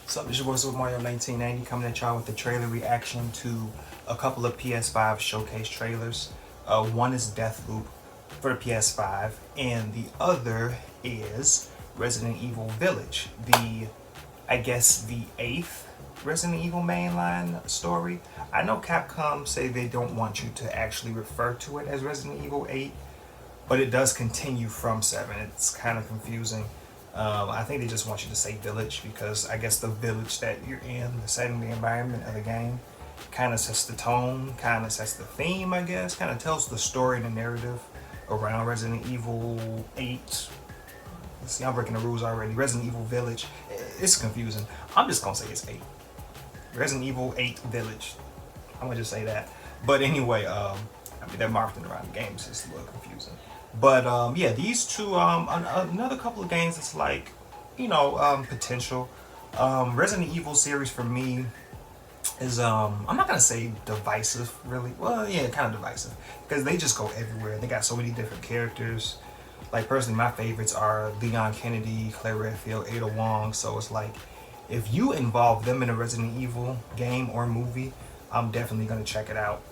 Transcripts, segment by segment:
What's up, it's your boy Super Mario 1990 coming at y'all with the trailer reaction to a couple of PS5 Showcase trailers. One is Deathloop for the PS5, and the other is Resident Evil Village, I guess the 8th Resident Evil mainline story. I know Capcom say they don't want you to actually refer to it as Resident Evil 8, but it does continue from 7. It's kind of confusing. I think they just want you to say village because I guess the village that you're in, the setting, the environment of the game, kind of sets the tone, kind of sets the theme, I guess, kind of tells the story and the narrative around Resident Evil 8. Let's see, I'm breaking the rules already. Resident Evil Village. It's confusing. I'm just going to say it's 8. Resident Evil 8 Village. I'm going to just say that. But anyway, I mean, they're marketing around the game, so it's a little confusing. But yeah, these two, another couple of games that's like, potential. Resident Evil series for me is, I'm not gonna say divisive, really. Well, yeah, kind of divisive, because they just go everywhere. They got so many different characters. Like, personally, my favorites are Leon Kennedy, Claire Redfield, Ada Wong. So it's like, if you involve them in a Resident Evil game or movie, I'm definitely gonna check it out.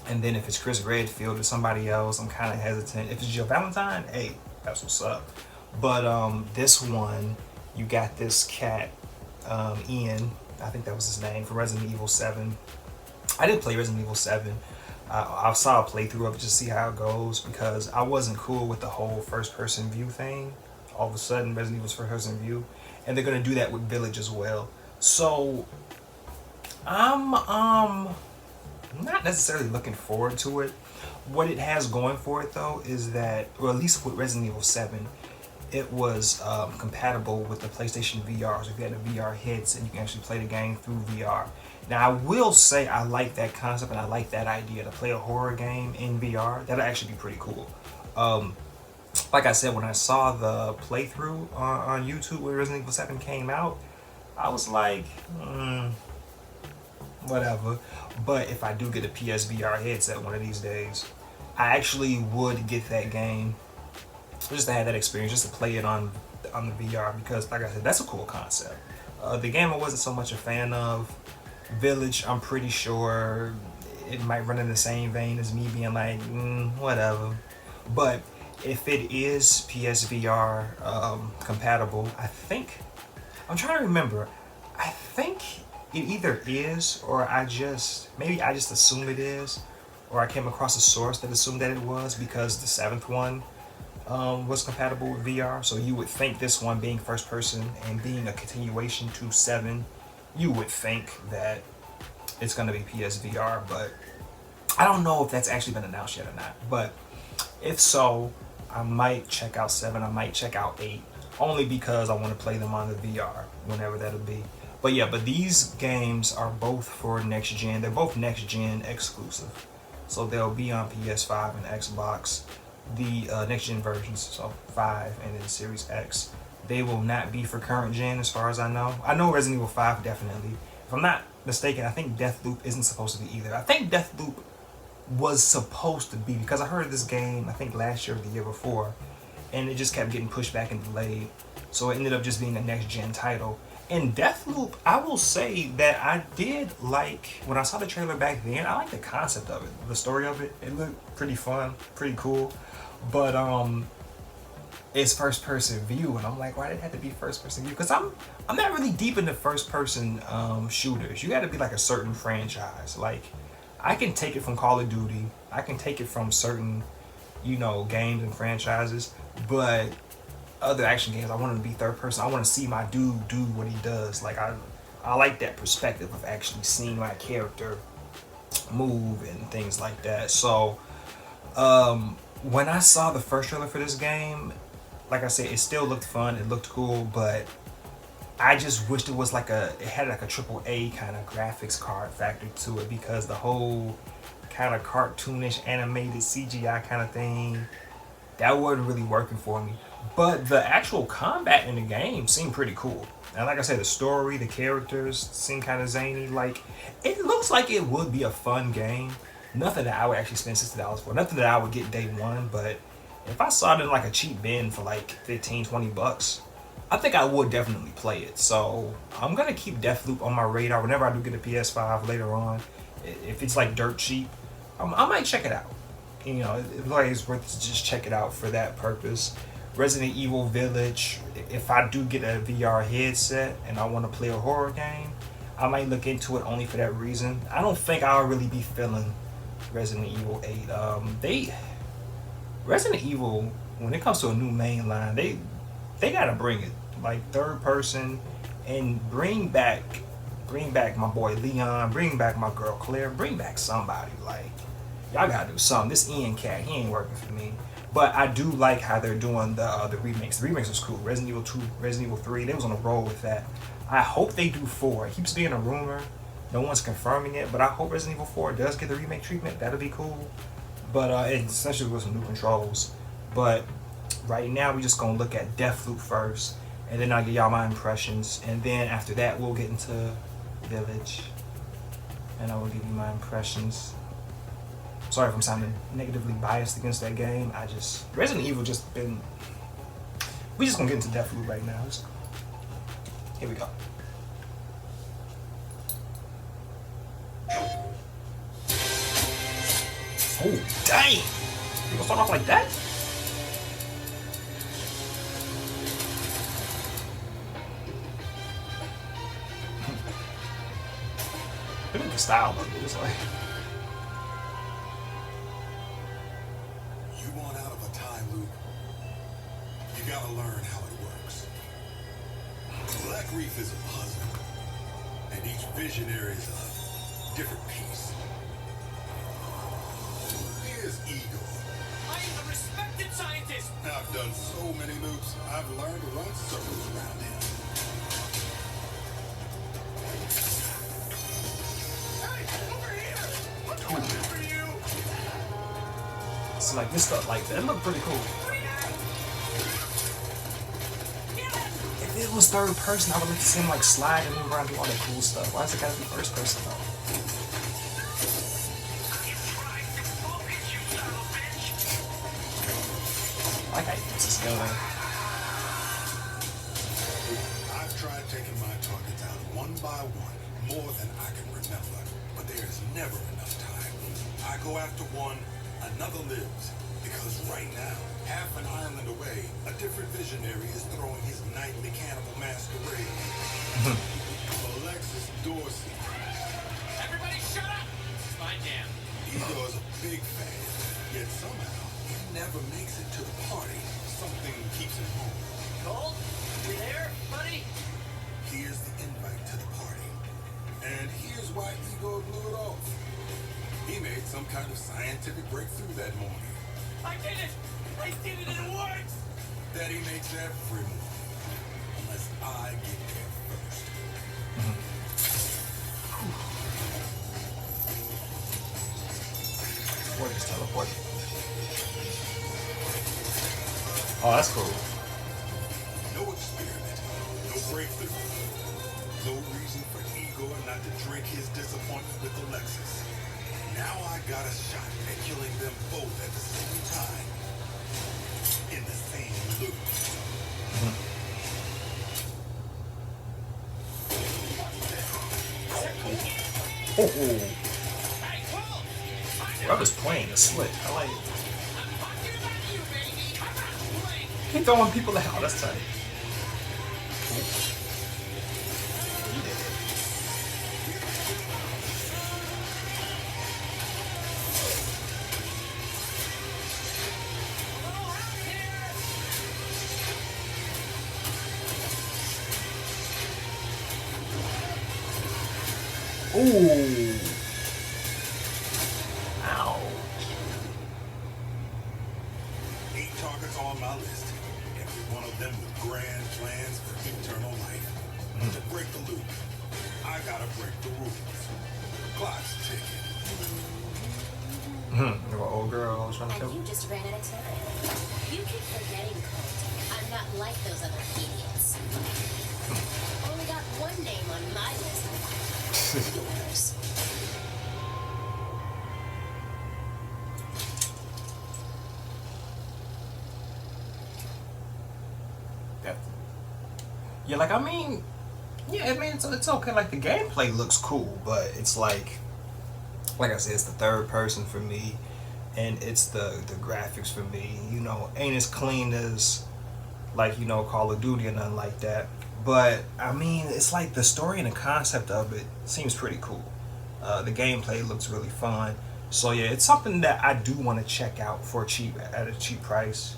And then if it's Chris Redfield or somebody else, I'm kind of hesitant. If it's Jill Valentine, hey, that's what's up. But this one, you got this cat, Ian, I think that was his name, from Resident Evil 7. I didn't play Resident Evil 7. I saw a playthrough of it just to see how it goes because I wasn't cool with the whole first-person view thing. All of a sudden, Resident Evil's first-person view. And they're going to do that with Village as well. So, I'm not necessarily looking forward to it. What it has going for it though is that, or at least with Resident Evil 7, it was compatible with the PlayStation VR. So if you had the VR hits and you can actually play the game through VR. Now I will say I like that concept and I like that idea to play a horror game in VR. That'll actually be pretty cool. Like I said, when I saw the playthrough on YouTube when Resident Evil 7 came out, I was like, whatever. But if I do get a PSVR headset one of these days, I actually would get that game just to have that experience, just to play it on the VR, because like I said, that's a cool concept. The game I wasn't so much a fan of. Village, I'm pretty sure it might run in the same vein as me being like, whatever. But if it is PSVR compatible, I'm trying to remember, I think it either is, or maybe I just assume it is, or I came across a source that assumed that it was because the 7th one was compatible with VR. So you would think this one being first person and being a continuation to 7, you would think that it's going to be PSVR, but I don't know if that's actually been announced yet or not. But if so, I might check out 7, I might check out 8, only because I want to play them on the VR, whenever that'll be. But yeah, but these games are both for next gen. They're both next gen exclusive. So they'll be on PS5 and Xbox, the next gen versions, so 5 and then Series X. They will not be for current gen as far as I know. I know Resident Evil 5 definitely. If I'm not mistaken, I think Deathloop isn't supposed to be either. I think Deathloop was supposed to be, because I heard this game, I think last year or the year before, and it just kept getting pushed back and delayed. So it ended up just being a next gen title. And Deathloop, I will say that I did like, when I saw the trailer back then, I liked the concept of it, the story of it. It looked pretty fun, pretty cool. But it's first person view, and I'm like, why did it have to be first person view? Because I'm not really deep into first person shooters. You got to be like a certain franchise. Like, I can take it from Call of Duty, I can take it from certain, games and franchises, but other action games, I want to be third person. I want to see my dude do what he does. Like, I like that perspective of actually seeing my character move and things like that. So when I saw the first trailer for this game, like I said, it still looked fun, it looked cool, but I just wished it was like it had like a AAA kind of graphics card factor to it, because the whole kind of cartoonish animated CGI kind of thing, that wasn't really working for me. But the actual combat in the game seemed pretty cool. And like I said, the story, the characters seem kind of zany. Like, it looks like it would be a fun game. Nothing that I would actually spend $60 for. Nothing that I would get day one. But if I saw it in like a cheap bin for like 15, 20 bucks, I think I would definitely play it. So I'm gonna keep Deathloop on my radar whenever I do get a PS5 later on. If it's like dirt cheap, I might check it out. You know, it looks like it's worth to just check it out for that purpose. Resident Evil Village. If I do get a VR headset and I want to play a horror game, I might look into it only for that reason. I don't think I'll really be feeling Resident Evil 8. Resident Evil, when it comes to a new main line, they gotta bring it like third person and bring back my boy Leon, bring back my girl Claire, bring back somebody. Like, y'all gotta do something. This Ian cat, he ain't working for me. But I do like how they're doing the remakes. The remakes was cool. Resident Evil 2, Resident Evil 3, they was on a roll with that. I hope they do 4. It keeps being a rumor. No one's confirming it, but I hope Resident Evil 4 does get the remake treatment. That'll be cool. But essentially with some new controls. But right now we just gonna look at Deathloop first, and then I'll give y'all my impressions, and then after that we'll get into Village, and I will give you my impressions. Sorry if I'm sounding negatively biased against that game. Resident Evil just been. We just gonna get into Deathloop right now. Here we go. Oh dang! You gonna start off like that? Look at the style of it. It's like. You want out of a time loop, you gotta learn how it works. Black Reef is a puzzle, and each visionary is a different piece. Here's Eagle. I am a respected scientist! I've done so many loops, I've learned to run circles around him. Hey, over here! What's coming for you? So like this stuff like that looked pretty cool. If it was third person, I would like to see him like slide and move around and do all that cool stuff. Why is it gotta be first person though? I like how he thinks it's going. I've tried taking my targets out one by one, more than I can remember, but there is never enough time. I go after one, another lives, because right now, half an island away, a different visionary is throwing his nightly cannibal masquerade. Alexis Dorsey. Everybody shut up! This is my jam. Igor is a big fan, yet somehow he never makes it to the party. Something keeps him home. Gold? You there, buddy? Here's the invite to the party. And here's why Igor blew it off. He made some kind of scientific breakthrough that morning. I did it! I did it and it works! That he makes every morning. Unless I get there first. What is teleport? Oh, that's cool. No experiment. No breakthrough. No reason for Igor not to drink his disappointment with Alexis. Now I got a shot at killing them both at the same time. In the same loop. Oh, Hey, Wolf! Rubber's playing the slick. I like it. I'm talking about you, baby! I'm not playing! He throwing people out. Oh, that's tight. He did it. Ooh. Ow. 8 targets on my list. Every one of them with grand plans for eternal life. To break the loop, I gotta break the rules. Clock's ticking. Your old girl was trying to kill And me. you just ran out of time. You keep forgetting, Colt. I'm not like those other idiots. Only got one name on my list. Yours. Yeah. Yeah, like I mean, yeah, I mean it's okay. Like the gameplay looks cool, but it's like I said, it's the third person for me, and it's the graphics for me. You know, ain't as clean as like Call of Duty or nothing like that. But I mean, it's like the story and the concept of it seems pretty cool. The gameplay looks really fun. So yeah, it's something that I do want to check out for cheap at a cheap price,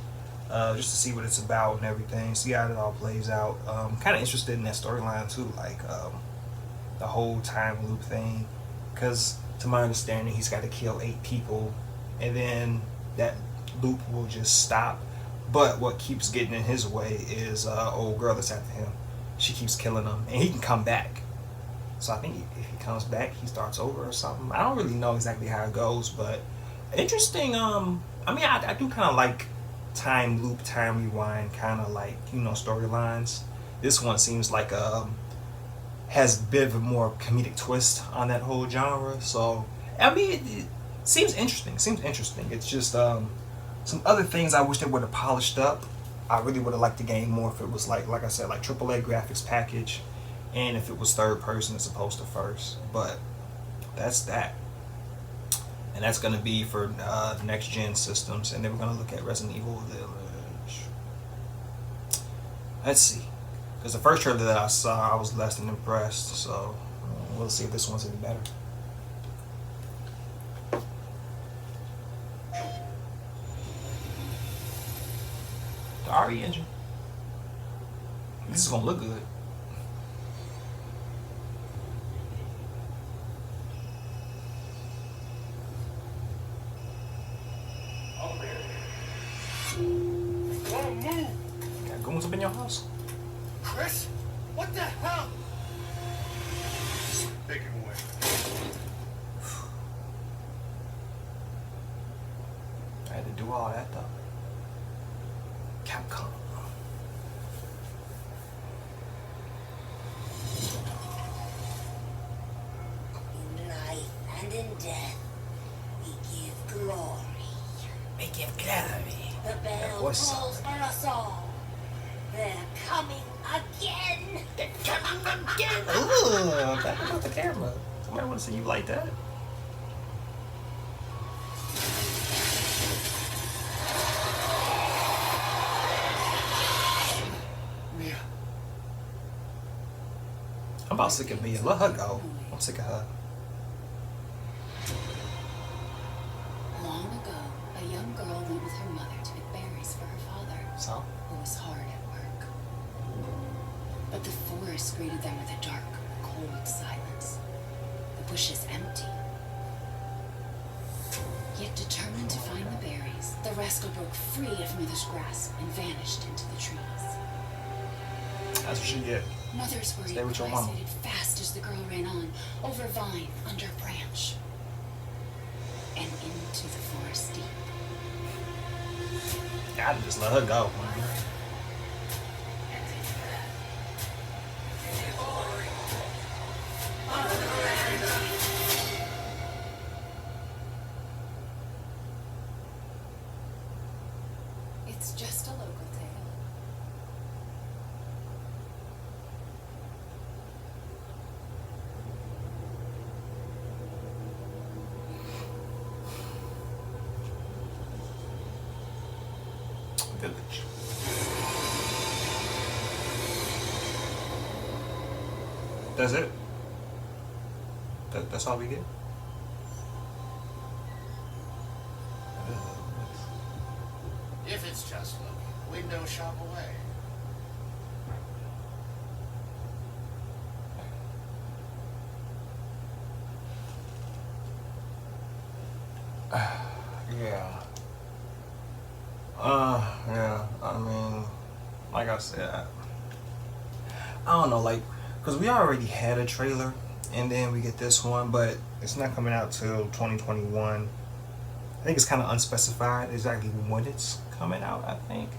just to see what it's about and everything. See how it all plays out. Kind of interested in that storyline too, like the whole time loop thing, because to my understanding, he's got to kill 8 people, and then that loop will just stop. But what keeps getting in his way is old girl that's after him. She keeps killing him, and he can come back. So I think if he comes back, he starts over or something. I don't really know exactly how it goes, but interesting. I mean, I do kind of like time loop, time rewind, kind of like storylines. This one seems like has a bit of a more comedic twist on that whole genre. So I mean, it seems interesting. It seems interesting. It's just some other things I wish they would have polished up. I really would have liked the game more if it was like I said, like AAA graphics package, and if it was third person as opposed to first. But that's that, and that's gonna be for next gen systems. And then we're gonna look at Resident Evil Village. Let's see, because the first trailer that I saw, I was less than impressed. So we'll see if this one's any better. The RE engine. This is gonna look good. Don't move! Got goons up in your house. Chris? What the hell? Take him away. I had to do all that though. Capcom. In life and in death, we give glory. We give glory. The bell voice tolls for us all. They're coming again. They're coming again. Ooh, back about the camera. Somebody want to see you like that. Mia. I'm about sick of Mia. Let her go. I'm sick of her. Long ago, a young girl went with her mother to pick berries for her father, So? who was hard at work. But the forest greeted them with a dark, cold silence. The bushes empty. Yet determined to find the berries, the rascal broke free of Mother's grasp and vanished into the trees. That's what you get. Mother's worried Stay with your cries mama. faded fast as the girl ran on, over vine, under branch, and into the forest deep. Gotta just let her go. It's just a local tale. Village. That's it? That's all we get? If it's just looking, window shop away. Yeah. Yeah. I mean, like I said, I don't know, like, because we already had a trailer, and then we get this one, but it's not coming out till 2021. I think it's kind of unspecified exactly when it's coming out, I think.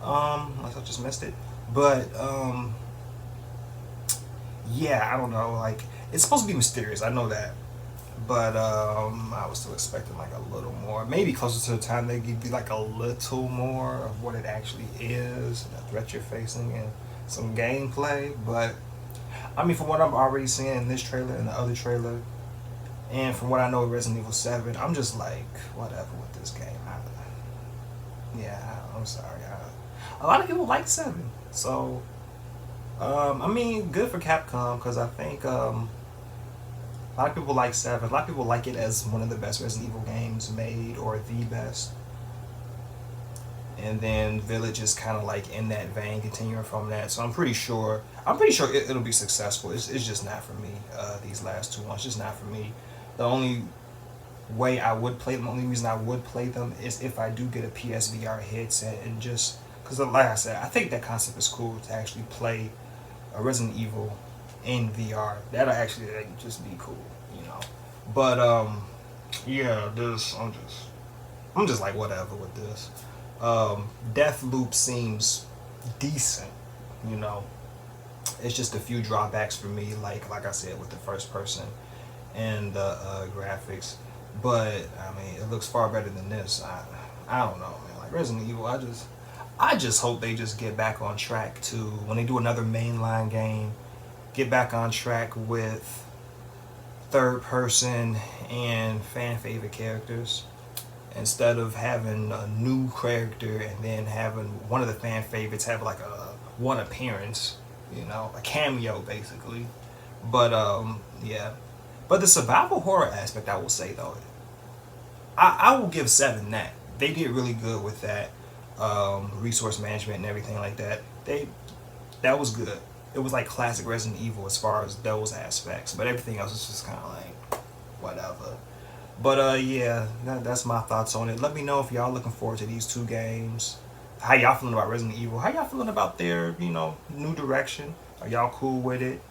Unless I just missed it. But, yeah, I don't know, like, it's supposed to be mysterious, I know that. But I was still expecting like a little more. Maybe closer to the time they give you like a little more of what it actually is, the threat you're facing, and some gameplay. But I mean, from what I'm already seeing in this trailer and the other trailer, and from what I know of Resident Evil 7, I'm just like, whatever with this game. I'm sorry. A lot of people like 7, so I mean, good for Capcom, because I think a lot of people like 7. A lot of people like it as one of the best Resident Evil games made, or the best. And then Village is kind of like in that vein, continuing from that. So I'm pretty sure it'll be successful. It's just not for me. These last 2 ones, just not for me. The only way I would play them, the only reason I would play them is if I do get a PSVR headset, and just because, like I said, I think that concept is cool to actually play a Resident Evil in VR. That'll actually just be cool, you know. But yeah, I'm just like whatever with this. Deathloop seems decent, you know. It's just a few drawbacks for me, like I said, with the first person and the graphics. But I mean, it looks far better than this. I don't know, man. Like Resident Evil, I just hope they just get back on track to, when they do another mainline game, get back on track with third person and fan favorite characters, instead of having a new character and then having one of the fan favorites have like one appearance, you know, a cameo basically. But yeah. But the survival horror aspect, I will say though, I will give 7 that. They did really good with that. Resource management and everything like that. That was good. It was like classic Resident Evil as far as those aspects. But everything else is just kind of like whatever. But yeah, that's my thoughts on it. Let me know if y'all looking forward to these 2 games. How y'all feeling about Resident Evil? How y'all feeling about their, you know, new direction? Are y'all cool with it?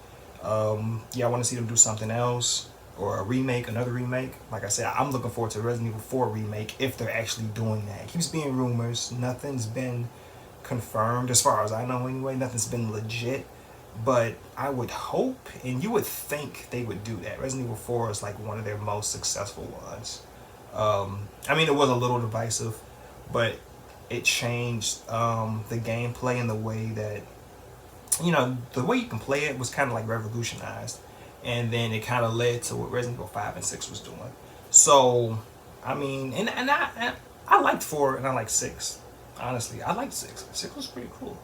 Y'all want to see them do something else, or a remake, another remake? Like I said, I'm looking forward to Resident Evil 4 remake if they're actually doing that. It keeps being rumors. Nothing's been confirmed as far as I know anyway. Nothing's been legit. But I would hope, and you would think they would do that. Resident Evil 4 is like one of their most successful ones. I mean, it was a little divisive, but it changed the gameplay in the way that, you know, the way you can play it was kind of like revolutionized, and then it kind of led to what Resident Evil 5 and 6 was doing. So, I mean, and I liked 4 and I liked 6. Honestly, I liked 6. 6 was pretty cool.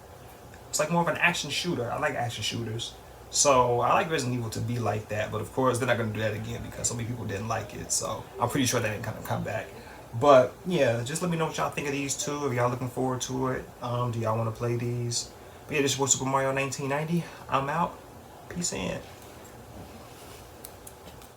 It's like more of an action shooter. I like action shooters. So, I like Resident Evil to be like that, but of course, they're not going to do that again because so many people didn't like it. So, I'm pretty sure they didn't kind of come back. But, yeah, just let me know what y'all think of these 2. If y'all looking forward to it. Do y'all want to play these? But yeah, this was Super Mario 1990. I'm out. Peace in.